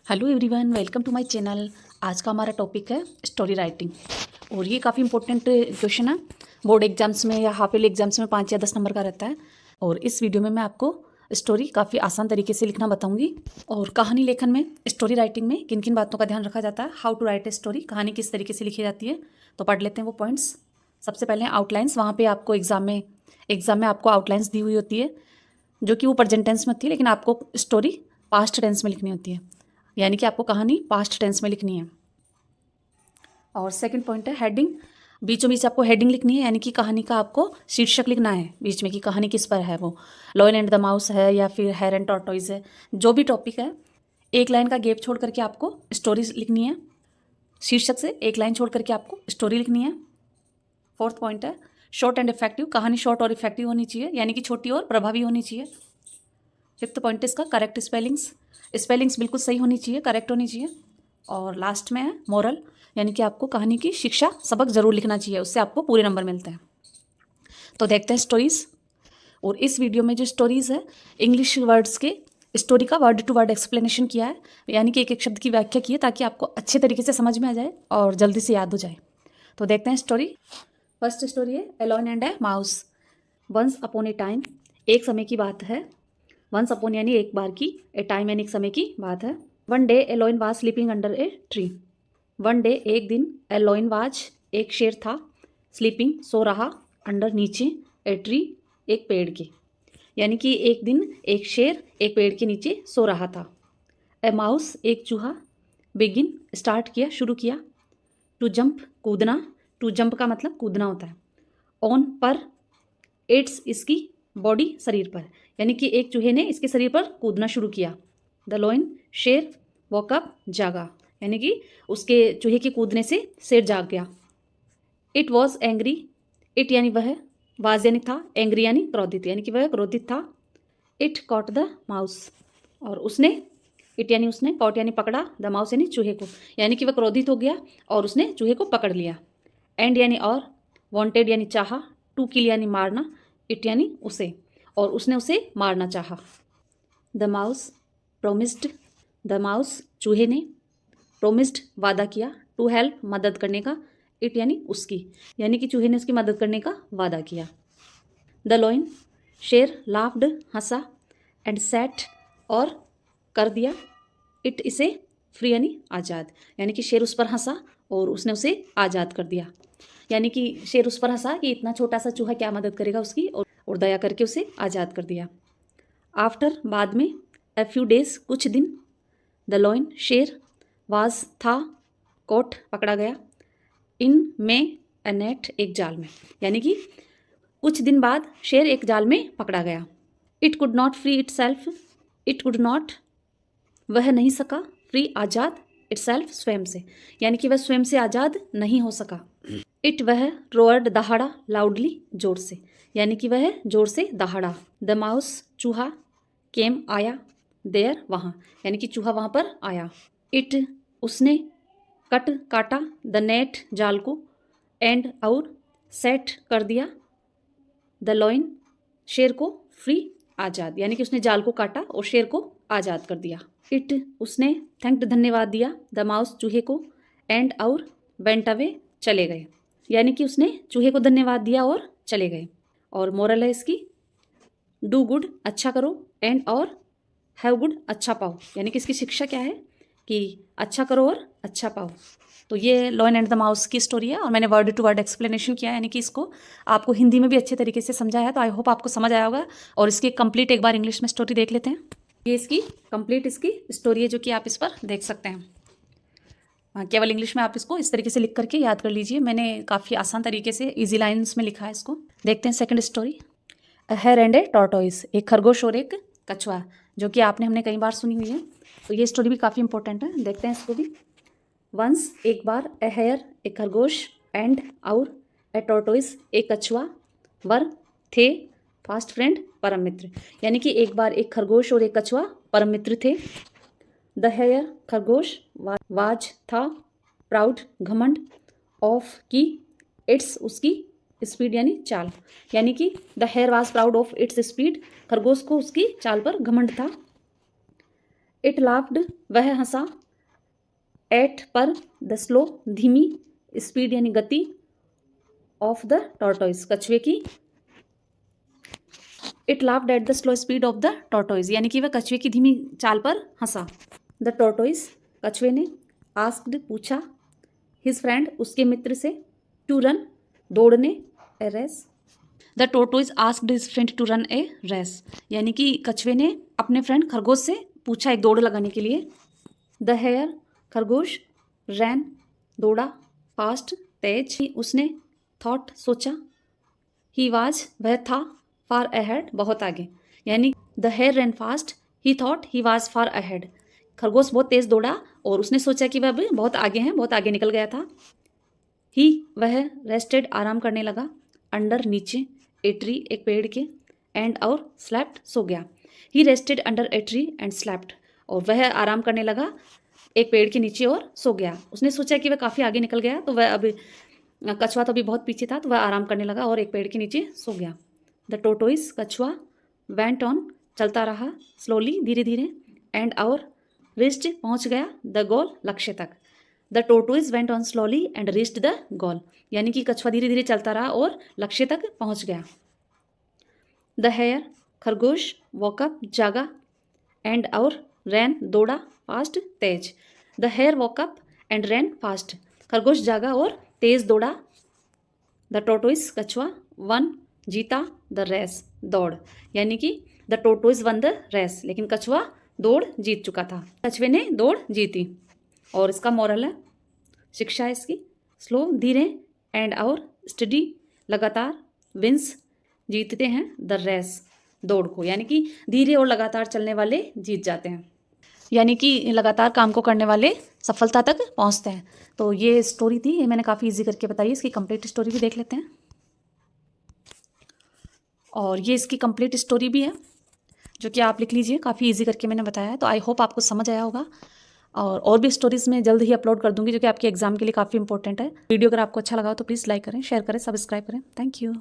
Hello everyone, welcome to my channel. आज का हमारा टॉपिक है स्टोरी राइटिंग और ये काफ़ी इंपॉर्टेंट क्वेश्चन है। बोर्ड एग्जाम्स में या हाफ ईयरली एग्जाम्स में 5 या 10 नंबर का रहता है। और इस वीडियो में मैं आपको स्टोरी काफ़ी आसान तरीके से लिखना बताऊंगी। और कहानी लेखन में, स्टोरी राइटिंग में किन किन बातों का ध्यान रखा जाता है, how to write a story, कहानी किस तरीके से लिखी जाती है। तो पढ़ लेते हैं वो पॉइंट्स। सबसे पहले आउटलाइंस। वहाँ पर आपको एग्जाम में आपको आउटलाइंस दी हुई होती है जो कि वो प्रेजेंट टेंस में होती है, लेकिन आपको स्टोरी पास्ट टेंस में लिखनी होती है, यानी कि आपको कहानी पास्ट टेंस में लिखनी है। और सेकंड पॉइंट है हेडिंग। बीचों बीच आपको हेडिंग लिखनी है, यानी कि कहानी का आपको शीर्षक लिखना है बीच में कि कहानी किस पर है, वो लॉयन एंड द माउस है या फिर हेर एंड टॉर्टोइज है, जो भी टॉपिक है। एक लाइन का गैप छोड़ करके आपको स्टोरी लिखनी है, शीर्षक से एक लाइन छोड़ करके आपको स्टोरी लिखनी है। फोर्थ पॉइंट है शॉर्ट एंड इफेक्टिव। कहानी शॉर्ट और इफेक्टिव होनी चाहिए, यानी कि छोटी और प्रभावी होनी चाहिए। फिफ्थ पॉइंट है इसका करेक्ट स्पेलिंग्स बिल्कुल सही होनी चाहिए, करेक्ट होनी चाहिए। और लास्ट में है मोरल, यानी कि आपको कहानी की शिक्षा सबक जरूर लिखना चाहिए, उससे आपको पूरे नंबर मिलते हैं। तो देखते हैं स्टोरीज। और इस वीडियो में जो स्टोरीज है, इंग्लिश वर्ड्स के स्टोरी का वर्ड टू वर्ड एक्सप्लेनेशन किया है, यानी कि एक एक शब्द की व्याख्या की है ताकि आपको अच्छे तरीके से समझ में आ जाए और जल्दी से याद हो जाए। तो देखते हैं स्टोरी। फर्स्ट स्टोरी है a lion and a mouse. Once upon a time, एक समय की बात है। वंस अपॉन यानी एक बार की, ए टाइम यानी एक समय की बात है। One day A lion was sleeping under a tree. One day एक दिन, ए लॉयन वाज एक शेर था, स्लीपिंग सो रहा, अंडर नीचे, ए ट्री एक पेड़ के, यानी कि एक दिन एक शेर एक पेड़ के नीचे सो रहा था। ए माउस एक चूहा, बिगिन स्टार्ट किया, शुरू किया। टू जंप कूदना, टू जंप का मतलब कूदना होता है। ऑन पर, इट्स इसकी बॉडी शरीर पर, यानी कि एक चूहे ने इसके शरीर पर कूदना शुरू किया। द लॉयन शेर वॉकअप जागा, यानी कि उसके चूहे के कूदने से शेर जाग गया। इट वॉज एंग्री, इट यानी वह, वाज यानी था, एंग्री यानी क्रोधित, यानी कि वह क्रोधित था। इट कॉट द माउस, और उसने, इट यानी उसने, कॉट यानी पकड़ा, द माउस यानी चूहे को, यानी कि वह क्रोधित हो गया और उसने चूहे को पकड़ लिया। एंड यानी और, वॉन्टेड यानी चाहा, टू किल यानी मारना, इट यानी उसे, और उसने उसे मारना चाहा। The mouse promised, the mouse चूहे ने, प्रोमिस्ड वादा किया, टू हेल्प मदद करने का, इट यानी उसकी, यानी कि चूहे ने उसकी मदद करने का वादा किया। द लॉयन शेर लाफ्ड हंसा, एंड सेट और कर दिया, इट इसे फ्री यानी आज़ाद, यानी कि शेर उस पर हंसा और उसने उसे आज़ाद कर दिया, यानी कि शेर उस पर हंसा कि इतना छोटा सा चूहा क्या मदद करेगा उसकी, और दया करके उसे आज़ाद कर दिया। आफ्टर बाद में, ए फ्यू डेज कुछ दिन, द लॉयन शेर वाज था, कोट पकड़ा गया, इन में ए नेट एक जाल में, यानी कि कुछ दिन बाद शेर एक जाल में पकड़ा गया। It could not free it self, it could not वह नहीं सका, फ्री आज़ाद, इट सेल्फ स्वयं से, यानी कि वह स्वयं से आज़ाद नहीं हो सका। इट वह रोअर्ड दहाड़ा लाउडली जोर से, यानी कि वह जोर से दहाड़ा। द माउस चूहा, केम आया, देयर वहाँ, यानी कि चूहा वहाँ पर आया। इट उसने, कट काटा, द नेट जाल को, एंड और सेट कर दिया, द लॉयन शेर को, फ्री आज़ाद, यानी कि उसने जाल को काटा और शेर को आज़ाद कर दिया। इट उसने थैंक्ड धन्यवाद दिया, द माउस चूहे को, एंड और वेंट अवे चले गए, यानी कि उसने चूहे को धन्यवाद दिया और चले गए। और मोरल है इसकी, डू गुड अच्छा करो, एंड और हैव गुड अच्छा पाओ, यानी कि इसकी शिक्षा क्या है कि अच्छा करो और अच्छा पाओ। तो ये लॉयन एंड द माउस की स्टोरी है और मैंने वर्ड टू वर्ड एक्सप्लेनेशन किया है, यानी कि इसको आपको हिंदी में भी अच्छे तरीके से समझाया है। तो आई होप आपको समझ आया होगा। और इसकी कंप्लीट एक बार इंग्लिश में स्टोरी देख लेते हैं। ये इसकी कंप्लीट इसकी स्टोरी है जो कि आप इस पर देख सकते हैं। हाँ, केवल इंग्लिश में आप इसको इस तरीके से लिख करके याद कर लीजिए। मैंने काफ़ी आसान तरीके से इजी लाइंस में लिखा है इसको। देखते हैं second story, a hare and a tortoise. एक खरगोश और एक कछुआ, जो कि हमने कई बार सुनी हुई है। तो ये स्टोरी भी काफ़ी इंपॉर्टेंट है, देखते हैं इसको भी। वंस एक बार, ए हेयर एक खरगोश, एंड और ए टॉर्टोइस एक कछुआ, वर थे फास्ट फ्रेंड परम मित्र, यानी कि एक बार एक खरगोश और एक कछुआ परम मित्र थे। द हेयर खरगोश वाज था, प्राउड घमंड, ऑफ की इट्स उसकी स्पीड यानी चाल, यानी कि the hare was proud of its speed, खरगोश को उसकी चाल पर घमंड था। इट लाफ्ड, वह हंसा, एट पर, द स्लो, धीमी, स्पीड यानी गति, ऑफ द टॉर्टोइज, कछुए की। It laughed at the slow speed of the tortoise, यानी कि वह कछुए की धीमी चाल पर हंसा। द टॉर्टोइज, कछुए ने, आस्क्ड, पूछा, हिज फ्रेंड, उसके मित्र से, टू रन, दौड़ने, a race. The tortoise asked his friend to run a race, यानी कि कछुए ने अपने फ्रेंड खरगोश से पूछा एक दौड़ लगाने के लिए। द हेयर, खरगोश, रैन, दौड़ा, फास्ट, तेज, उसने, थॉट, सोचा, ही वाज, वह था, फार अहेड, बहुत आगे, यानी the hare ran fast, he thought he was far ahead, खरगोश बहुत तेज दौड़ा और उसने सोचा कि वह भी बहुत आगे हैं, बहुत आगे निकल गया था। ही, वह, रेस्टेड, आराम करने लगा, अंडर, नीचे, ए ट्री, एक पेड़ के, एंड, और, स्लेप्ट, सो गया। He rested under a tree and slept, और वह आराम करने लगा एक पेड़ के नीचे और सो गया। उसने सोचा कि वह काफ़ी आगे निकल गया, तो वह अभी, कछुआ तो अभी बहुत पीछे था, तो वह आराम करने लगा और एक पेड़ के नीचे सो गया। द टोटोइस, कछुआ, वेंट ऑन, चलता रहा, स्लोली, धीरे धीरे, एंड, और, रिच्ड, पहुंच गया, द गोल, लक्ष्य तक। The tortoise went on slowly and reached the goal, यानी कि कछुआ धीरे धीरे चलता रहा और लक्ष्य तक पहुंच गया। द हेयर, खरगोश, वॉकअप, जागा, एंड, और, रैन, दौड़ा, फास्ट, तेज। The hare woke up and ran fast, खरगोश जागा और तेज दौड़ा। द टोटोइस, कछुआ, वन, जीता, द रेस, दौड़, यानी कि the tortoise won the race, लेकिन कछुआ दौड़ जीत चुका था, कछुए ने दौड़ जीती। और इसका मॉरल है, शिक्षा है इसकी, स्लो, धीरे, एंड, और, स्टडी, लगातार, विंस, जीतते हैं, द रेस, दौड़ को, यानी कि धीरे और लगातार चलने वाले जीत जाते हैं, यानी कि लगातार काम को करने वाले सफलता तक पहुंचते हैं। तो ये स्टोरी थी, ये मैंने काफ़ी इजी करके बताई, इसकी कंप्लीट स्टोरी भी देख लेते हैं। और ये इसकी कंप्लीट स्टोरी भी है, जो कि आप लिख लीजिए, काफ़ी इजी करके मैंने बताया है। तो आई होप आपको समझ आया होगा, और भी स्टोरीज मैं जल्द ही अपलोड कर दूंगी, जो कि आपके एग्जाम के लिए काफ़ी इंपॉर्टेंट है। वीडियो अगर आपको अच्छा लगा हो तो प्लीज़ लाइक करें, शेयर करें, सब्सक्राइब करें। Thank you.